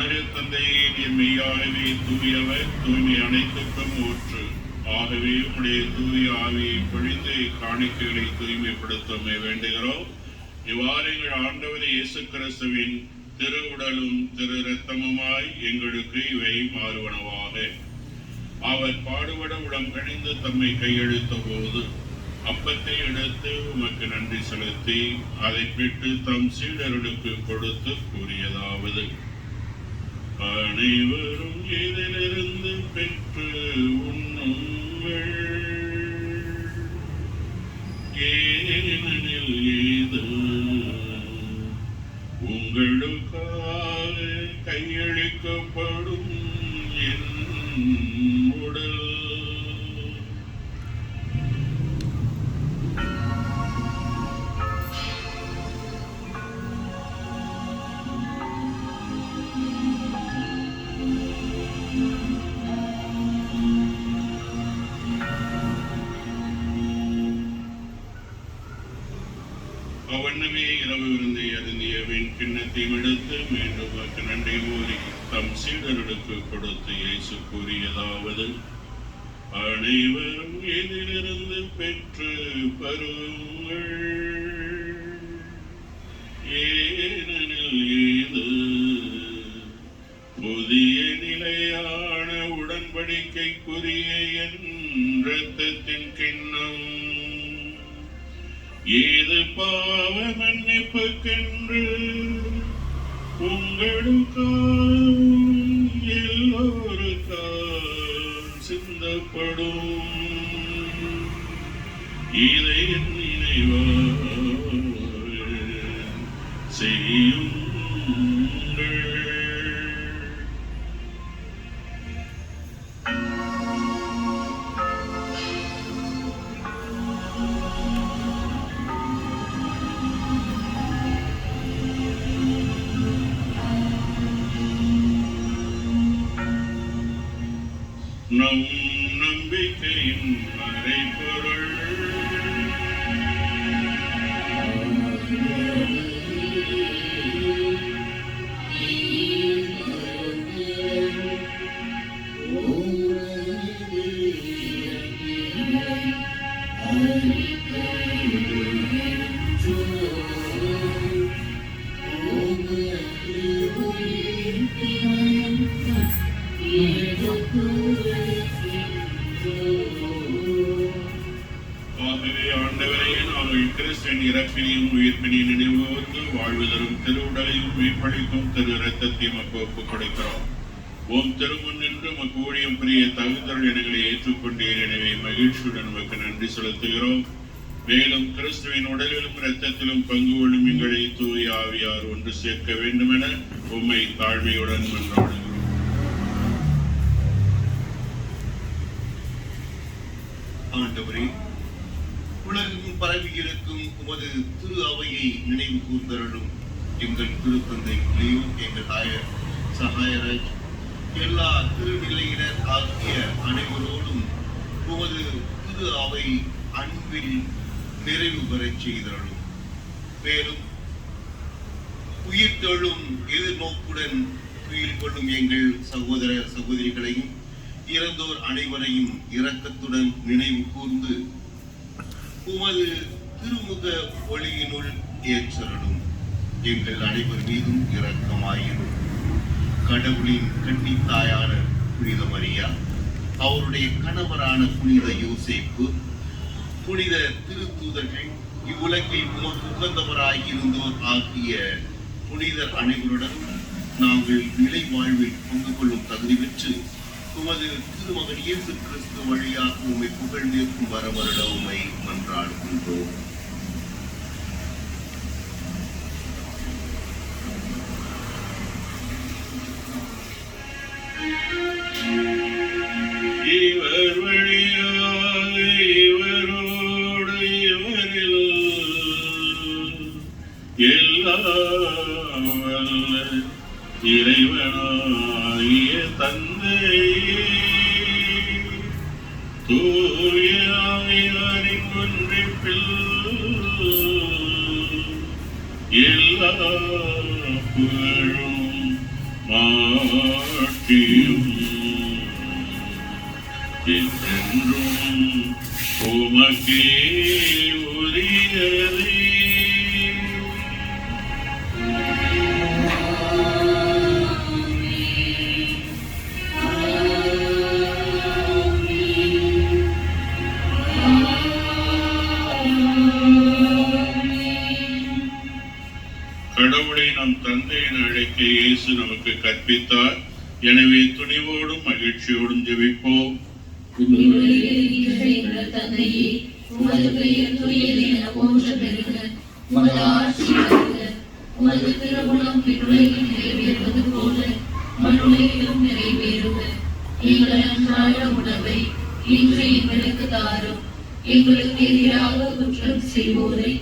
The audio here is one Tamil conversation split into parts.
திருத்தந்தையே, நீர் மெய்யாகவே தூயவர், தூய்மை அனைத்துக்கும் ஊற்று. ஆகவே உடைய தூய ஆவியை பொழிந்து காணிக்கைகளை தூய்மைப்படுத்த வேண்டுகிறோம். இவ்வாறு எங்கள் ஆண்டவர் இயேசு கிறிஸ்துவின் திரு உடலும் திரு இரத்தமுமாய் எங்களுக்கு இவை மாறுவனவாக. அவர் பாடுபட உடம் கணிந்து தம்மை கையெழுத்த போது அப்பத்தை எடுத்து உமக்கு நன்றி செலுத்தி அதை பெற்று தம் சீடர்களுக்கு கொடுத்து கூறியதாவது: அனைவரும் இதிலிருந்து பெற்று உண்ணுங்கள், ஏனெனில் இது உங்களுக்காக கையளிக்கப்படும் என் உடல். அவ்வண்ணமே இரவு விருந்தை அருந்திய கிண்ணத்தையும் எடுத்து மீண்டும் நன்றி கூறி தம் சீடர்களுக்கு கொடுத்து இயேசு கூறியதாவது: அனைவரும் இதிலிருந்து பெற்று பருங்கள், ஏனெனில் இது புதிய நிலையான உடன்படிக்கைக்குரிய என் இரத்தத்தின் கிண்ணம். ஏது பாவ மன்னிப்புக்கென்று உங்களுக்காகவும் எல்லோருக்காகவும் சிந்தப்படும். இதை நினைவாக செய்யுங்கள். நம் நம்பிக்கையின் மறைபொருள் இறப்பினையும் உயிர்ப்பினையும் நினைவுகூர்ந்து வாழ்வு தரும் திருவுடலையும் உயிர்ப்பளிக்கும் திரு இரத்தத்தையும் ஒப்புக் கொடுக்கிறோம். ஓம் திருமுன் நின்று மக்கு ஊழியம் புரிய தகுந்தருள் எங்களை ஏற்றுக்கொண்டீர். எனவே மகிழ்ச்சியுடன் நமக்கு நன்றி செலுத்துகிறோம். மேலும் கிறிஸ்துவின் உடலிலும் இரத்தத்திலும் பங்கு கொள்ளும் எங்களை தூய ஆவியார் ஒன்று சேர்க்க வேண்டும் என உம்மை தாழ்மையுடன் மன்றாடுகிறோம். ஆண்டவரே, உலகெங்கும் பரவி இருக்கும் உமது திரு அவையை நினைவு கூர்ந்தருளும். எங்கள் திருத்தந்தை லியோ, எங்கள் ஆயர் சகாயராஜ், எல்லா திருநிலையினர் ஆகிய அனைவரோடும் உமது திரு அவை அன்பில் நிறைவு பெறச் செய்தருளும். மேலும் உயிர்த்தெழும் எதிர்நோக்குடன் துயில் கொள்ளும் எங்கள் சகோதர சகோதரிகளையும் இறந்தோர் அனைவரையும் இரக்கத்துடன் நினைவு கூர்ந்து உமது திருமுக ஒளியினுள் ஏற்றருளும். எங்கள் அனைவர் மீதும் இரக்கமாயிரும். கடவுளின் கன்னித்தாயான புனித மரியா, அவருடைய கணவரான புனித யோசேப்பு, புனித திருத்தூதர்கள், இவ்வுலகில் உமக்கு உகந்தவராயிருந்தோர் ஆகிய புனிதர் அனைவருடன் நாங்கள் நிலை வாழ்வில் பங்கு கொள்ளும் தகுதி பெற்று உமது திருமகன் இயேசு கிறிஸ்து வழியாக உம்மை புகழ்ந்திருக்கும் வரவருட உம்மை மன்றாடுகின்றோம். இவர் வழியாக இவரோடு இவரில் எல்லாம் வல்ல இறைவனாகிய தந்தை தூய ஆவியாரின் ஒன்றிப்பில் எல்லா புகழும் மாட்சியும் என்றென்றும் உமக்கே உரியதே. கடவுளை நம் தந்தை என அழைக்க இயேசு நமக்கு கற்பித்தார். எனவே துணிவோடும் மகிழ்ச்சியோடும் ஜெபிப்போம். எங்கள் தந்தையே, உமது பெயர் தூயது என போற்ற பெறுக. உமது ஆட்சி வருக. உமது திருவுளம் விண்ணுலகில் நிறைவேறுவது போல மண்ணுலகிலும் நிறைவேறுக. எங்கள் அன்றாட உணவை இன்று எங்களுக்கு தாரும். எங்களுக்கு எதிராக குற்றம் செய்வோரை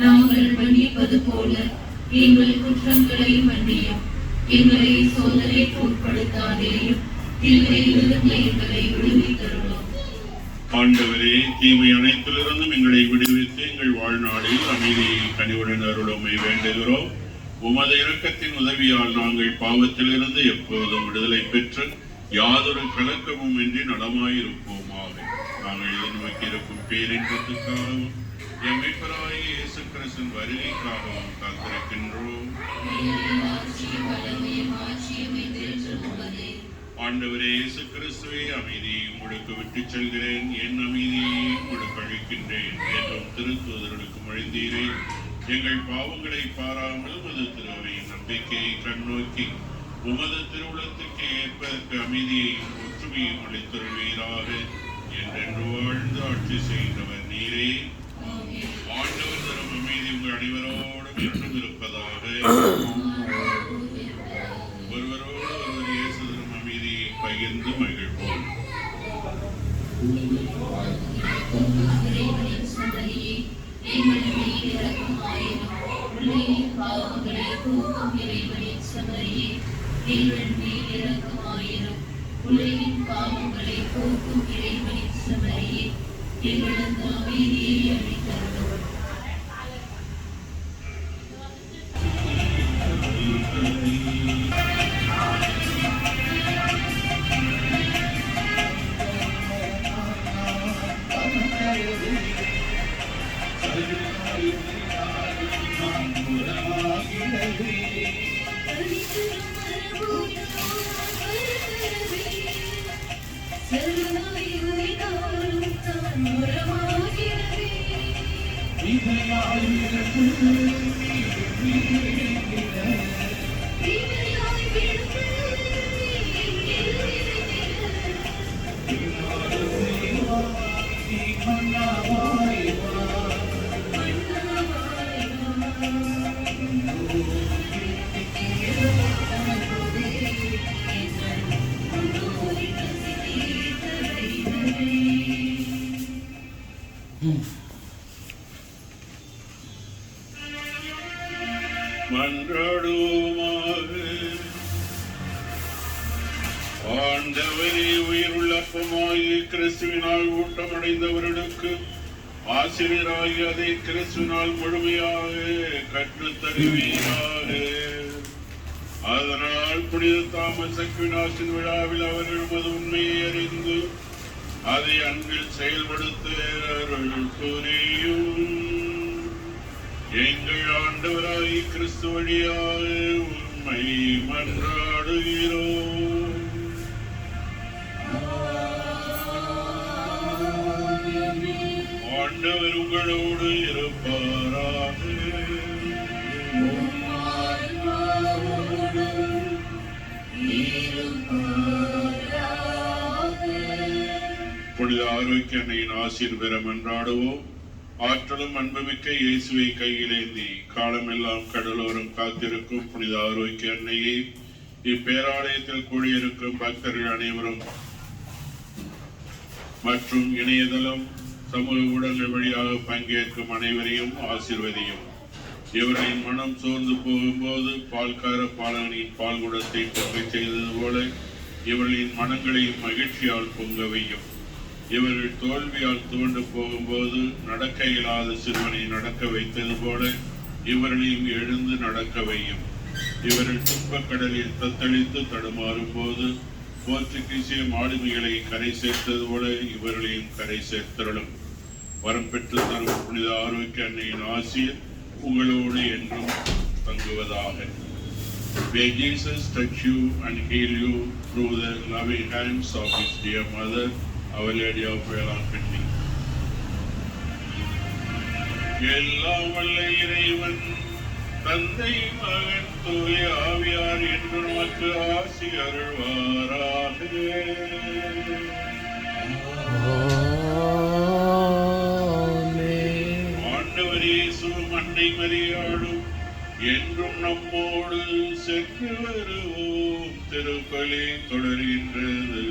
நாங்கள் மன்னிப்பது போல எங்கள் குற்றங்களை மன்னியும். எங்களை சோதனைக்கு உட்படுத்தாதேயும், தீமையிலிருந்து எங்களை விடுவித்தருளும். ஆண்டவரே, தீமை அனைத்திலிருந்தும் எங்களை விடுவித்து எங்கள் வாழ்நாளில் அமைதியை கனிவுடன் அருளுமை வேண்டுகிறோம். உமது இரக்கத்தின் உதவியால் நாங்கள் பாவத்திலிருந்து எப்போதும் விடுதலை பெற்று யாதொரு கலக்கமும் இன்றி நலமாயிருப்போமாக. நாங்கள் எதிர்நோக்கி இருக்கும் பேரின்பத்துக்காகவும் எம்மைப்பராகிய இயேசு கிறிஸ்துவின் வருகைக்காகவும் காத்திருக்கின்றோம். ஆண்டவரே இயேசு கிறிஸ்துவே, அமைதியை உங்களுக்கு விட்டுச் செல்கிறேன், என் அமைதியை உங்களுக்கு அளிக்கின்றேன் என்றும் திருத்தூதர்களுக்கு மொழிந்தீரே. எங்கள் பாவங்களை பாராமல் உமது திருவையின் நம்பிக்கையை கண்ணோக்கி உமது திருவுளத்துக்கு ஏற்பதற்கு அமைதியையும் ஒற்றுமையும் அளித்தருள்வீராக. என்றென்று வாழ்ந்து ஆட்சி செய்கின்றவர் நீரே. ஆண்டவர் தரும் அமைதி உங்கள் அனைவரோடும் என்றும் இருப்பதாக. ஒருவரோடு ஒருவர் இயேசு தரும் அமைதியை பகிர்ந்து மகிழ்வோம். உலகின் பாவங்களை போக்கும் இறைவனின் சமரியே, எங்களுக்கு அமைதியை அளித்தருளும். மன்றாடுவோமாக. ஆண்டவரே, உயிருள்ள அப்பமாகிய கிறிஸ்துவினால் ஊட்டமடைந்தவர்களுக்கு ஆசிரியராகி அதை கிறிஸ்துவினால் முழுமையாக கற்றுத்தருவீராக. அதனால் புனித தாமஸ் அக்வினாசின் விழாவில் அவர்கள் உமது உண்மையை அறிந்து அதை அன்பில் செயல்படுத்த அருள் புரியும். எங்கள் ஆண்டவராய் கிறிஸ்து வழியாக உம்மை மன்றாடுகிறோம். ஆண்டவர் உங்களோடு இருப்பாராக. புனித ஆரோக்கிய அன்னையின் ஆசீர் பெற மன்றாடுவோம். ஆற்றலும் அன்புமிக்க இயேசுவை கையிலேந்தி காலமெல்லாம் கடலோரம் காத்திருக்கும் புனித ஆரோக்கிய அன்னையை, இப்பேராலயத்தில் கூடியிருக்கும் பக்தர்கள் அனைவரும் மற்றும் இணையதளம் சமூக ஊடகங்கள் வழியாக பங்கேற்கும் அனைவரையும் ஆசீர்வதியும். இவர்களின் மனம் சோர்ந்து போகும்போது பால்கார பாலகனின் பால் குடத்தை பொங்கச் செய்தது போல இவர்களின் மனங்களையும் மகிழ்ச்சியால் பொங்கவையும். இவர்கள் தோல்வியால் துவண்டு போகும்போது நடக்க இயலாத சிறுவனை நடக்க வைத்தது போல இவர்களையும் எழுந்து நடக்க வையும். இவர்கள் துன்பக்கடலில் தத்தளித்து தடுமாறும் போது போர்ச்சுகீசிய மாலுமிகளை கரை சேர்த்தது போல இவர்களையும் கரை சேர்த்தருளும். வரம் பெற்று தரும் புனித ஆரோக்கிய அன்னையின் ஆசிர் உங்களோடு என்றும் தங்குவதாக. May Jesus touch you and heal you through the loving hands of his dear mother, Our Lady of Velapeti. எல்லாம் வல்ல இறைவன் தந்தை மகன் தூய ஆவியார் என்று நமக்கு ஆசி அருள்வாராக. ஆண்டவர் இயேசுவும் அன்னை மரியாளும் என்றும் நம்மோடு சென்று வருவோம். திருப்பலி தொடர்கின்றது.